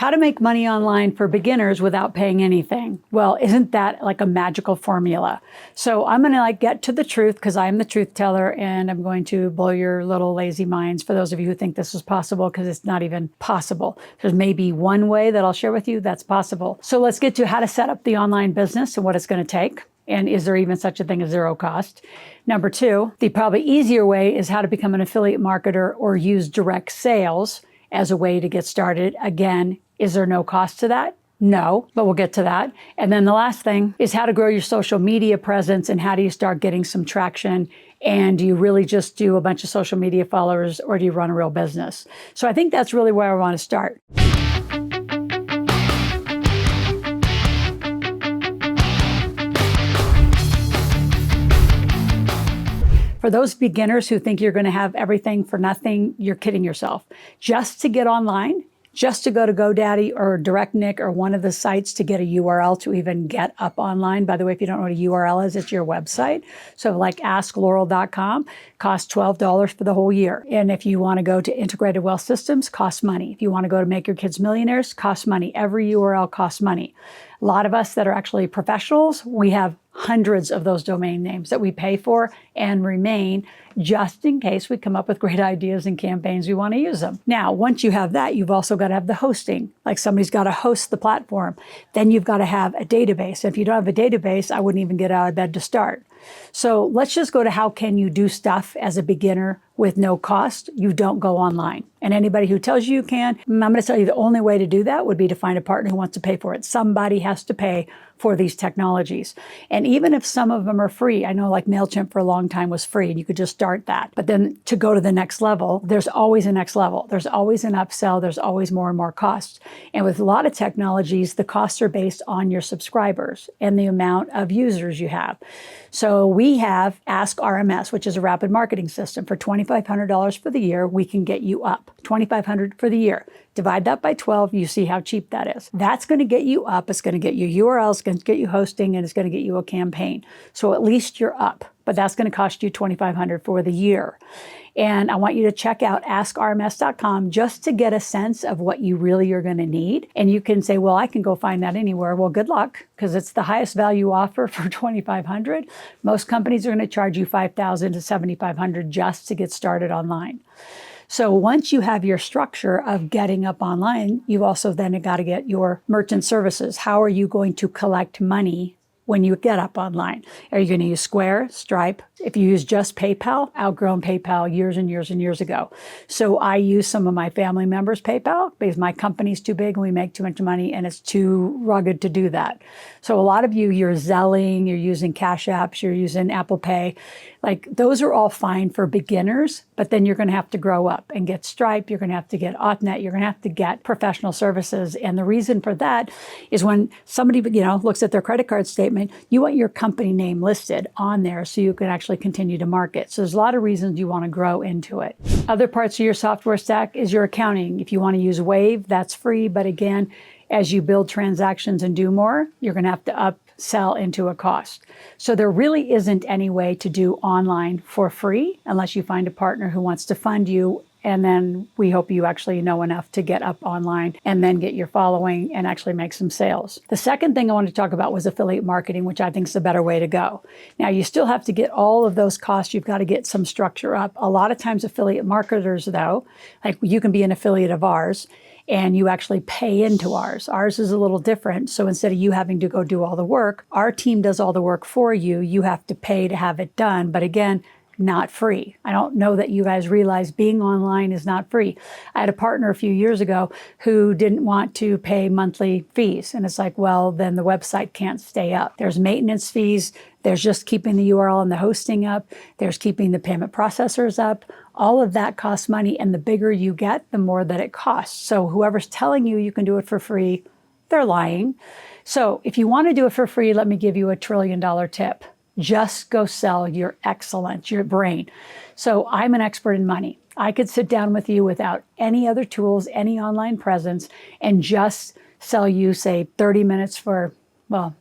How to make money online for beginners without paying anything. Well, isn't that like a magical formula? So I'm going to get to the truth because I'm the truth teller, and I'm going to blow your little lazy minds for those of you who think this is possible, because it's not even possible. There's maybe one way that I'll share with you that's possible. So let's get to how to set up the online business and what it's going to take. And is there even such a thing as zero cost? Number two, the probably easier way is how to become an affiliate marketer or use direct sales as a way to get started. Again, is there no cost to that? No, but we'll get to that. And then the last thing is how to grow your social media presence, and how do you start getting some traction? And do you really just do a bunch of social media followers, or do you run a real business? So I think that's really where I want to start. For those beginners who think you're going to have everything for nothing, you're kidding yourself. Just to get online, just to go to GoDaddy or DirectNick or one of the sites to get a URL to even get up online. By the way, if you don't know what a URL is, it's your website. So like askloral.com costs $12 for the whole year. And if you want to go to Integrated Wealth Systems, costs money. If you want to go to Make Your Kids Millionaires, costs money. Every URL costs money. A lot of us that are actually professionals, we have hundreds of those domain names that we pay for and remain just in case we come up with great ideas and campaigns we want to use them. Now, once you have that, you've also got to have the hosting. Like somebody's got to host the platform. Then you've got to have a database. If you don't have a database, I wouldn't even get out of bed to start. So let's just go to how can you do stuff as a beginner with no cost. You don't go online. And anybody who tells you can, I'm going to tell you the only way to do that would be to find a partner who wants to pay for it. Somebody has to pay for these technologies. And even if some of them are free, I know like MailChimp for a long time was free and you could just start that. But then to go to the next level, there's always a next level. There's always an upsell. There's always more and more costs. And with a lot of technologies, the costs are based on your subscribers and the amount of users you have. So we have Ask RMS, which is a rapid marketing system. For $2,500 for the year, we can get you up. $2,500 for the year. Divide that by 12, you see how cheap that is. That's going to get you up. It's going to get you URLs, it's going to get you hosting, and it's going to get you a campaign. So at least you're up, but that's going to cost you $2,500 for the year. And I want you to check out askrms.com just to get a sense of what you really are going to need. And you can say, well, I can go find that anywhere. Well, good luck, because it's the highest value offer for $2,500. Most companies are going to charge you $5,000 to $7,500 just to get started online. So once you have your structure of getting up online, you've also then got to get your merchant services. How are you going to collect money when you get up online? Are you going to use Square, Stripe? If you use just PayPal, outgrown PayPal years and years and years ago. So I use some of my family members' PayPal because my company's too big and we make too much money and it's too rugged to do that. So a lot of you, you're Zelling, you're using Cash Apps, you're using Apple Pay. Like those are all fine for beginners, but then you're going to have to grow up and get Stripe. You're going to have to get Autnet. You're going to have to get professional services. And the reason for that is when somebody, looks at their credit card statement, you want your company name listed on there so you can actually continue to market. So there's a lot of reasons you want to grow into it. Other parts of your software stack is your accounting. If you want to use Wave, that's free. But again, as you build transactions and do more, you're going to have to upsell into a cost. So there really isn't any way to do online for free unless you find a partner who wants to fund you. And then we hope you actually know enough to get up online and then get your following and actually make some sales. The second thing I wanted to talk about was affiliate marketing, which I think is the better way to go. Now, you still have to get all of those costs. You've got to get some structure up. A lot of times affiliate marketers, though, like you can be an affiliate of ours and you actually pay into ours. Ours is a little different. So instead of you having to go do all the work, our team does all the work for you. You have to pay to have it done. But again, not free. I don't know that you guys realize being online is not free. I had a partner a few years ago who didn't want to pay monthly fees. And it's like, well, then the website can't stay up. There's maintenance fees. There's just keeping the URL and the hosting up. There's keeping the payment processors up. All of that costs money. And the bigger you get, the more that it costs. So whoever's telling you you can do it for free, they're lying. So if you want to do it for free, let me give you $1 trillion tip. Just go sell your excellence, your brain. So I'm an expert in money. I could sit down with you without any other tools, any online presence, and just sell you, say, 30 minutes for, well,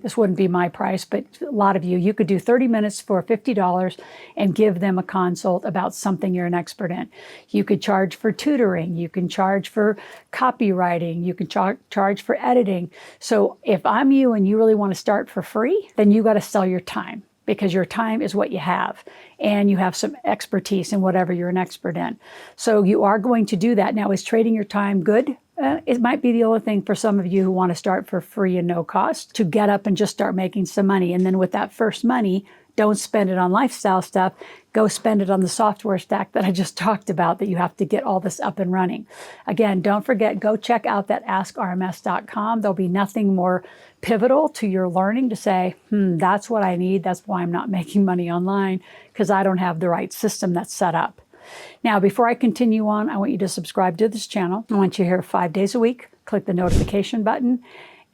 this wouldn't be my price, but a lot of you could do 30 minutes for $50 and give them a consult about something you're an expert in. You could charge for tutoring. You can charge for copywriting. You can charge for editing. So if I'm you and you really want to start for free, then you got to sell your time, because your time is what you have, and you have some expertise in whatever you're an expert in. So you are going to do that. Now, is trading your time good? It might be the only thing for some of you who want to start for free and no cost, to get up and just start making some money. And then with that first money, don't spend it on lifestyle stuff. Go spend it on the software stack that I just talked about, that you have to get all this up and running. Again, don't forget, go check out that askrms.com. There'll be nothing more pivotal to your learning to say, that's what I need. That's why I'm not making money online, because I don't have the right system that's set up. Now, before I continue on, I want you to subscribe to this channel. I want you here 5 days a week. Click the notification button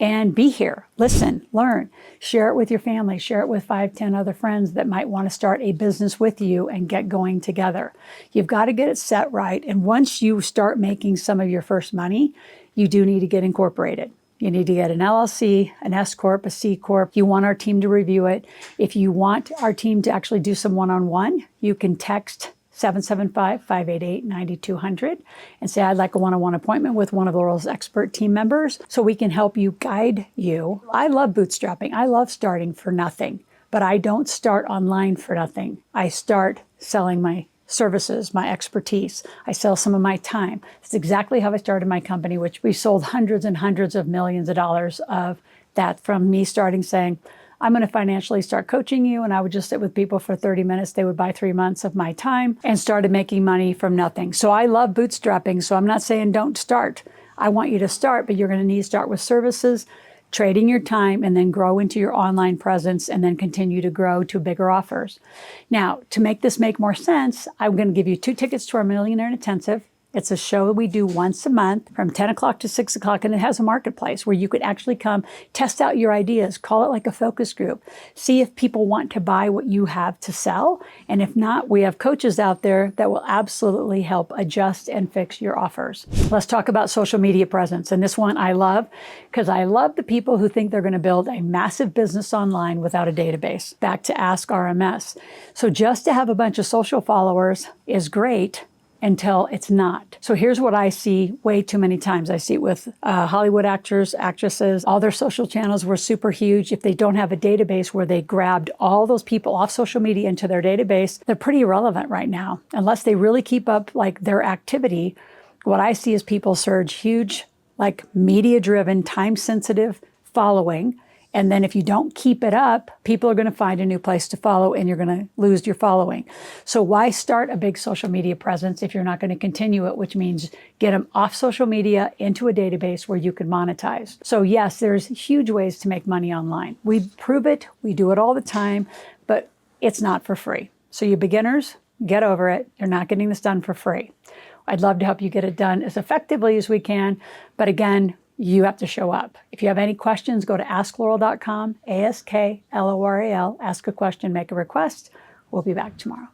and be here. Listen, learn, share it with your family, share it with 5, 10 other friends that might want to start a business with you and get going together. You've got to get it set right. And once you start making some of your first money, you do need to get incorporated. You need to get an LLC, an S Corp, a C Corp. You want our team to review it. If you want our team to actually do some one-on-one, you can text 775-588-9200 and say, I'd like a one-on-one appointment with one of Loral's expert team members so we can help you, guide you. I love bootstrapping. I love starting for nothing, but I don't start online for nothing. I start selling my services, my expertise. I sell some of my time. It's exactly how I started my company, which we sold hundreds and hundreds of millions of dollars of that, from me starting saying, I'm going to financially start coaching you. And I would just sit with people for 30 minutes. They would buy 3 months of my time, and started making money from nothing. So I love bootstrapping. So I'm not saying don't start. I want you to start, but you're going to need to start with services, trading your time, and then grow into your online presence, and then continue to grow to bigger offers. Now, to make this make more sense, I'm going to give you 2 tickets to our Millionaire Intensive. It's a show we do once a month from 10 o'clock to 6 o'clock, and it has a marketplace where you could actually come test out your ideas, call it like a focus group, see if people want to buy what you have to sell. And if not, we have coaches out there that will absolutely help adjust and fix your offers. Let's talk about social media presence. And this one I love, because I love the people who think they're going to build a massive business online without a database. Back to Ask RMS. So just to have a bunch of social followers is great, until it's not. So here's what I see way too many times. I see it with Hollywood actors, actresses. All their social channels were super huge. If they don't have a database where they grabbed all those people off social media into their database, they're pretty irrelevant right now. Unless they really keep up like their activity, what I see is people surge huge, like media-driven, time-sensitive following. And then if you don't keep it up, people are going to find a new place to follow, and you're going to lose your following. So why start a big social media presence if you're not going to continue it, which means get them off social media into a database where you can monetize. So yes, there's huge ways to make money online. We prove it. We do it all the time, but it's not for free. So you beginners, get over it. You're not getting this done for free. I'd love to help you get it done as effectively as we can. But again, you have to show up. If you have any questions, go to askloral.com, ASKLORAL, ask a question, make a request. We'll be back tomorrow.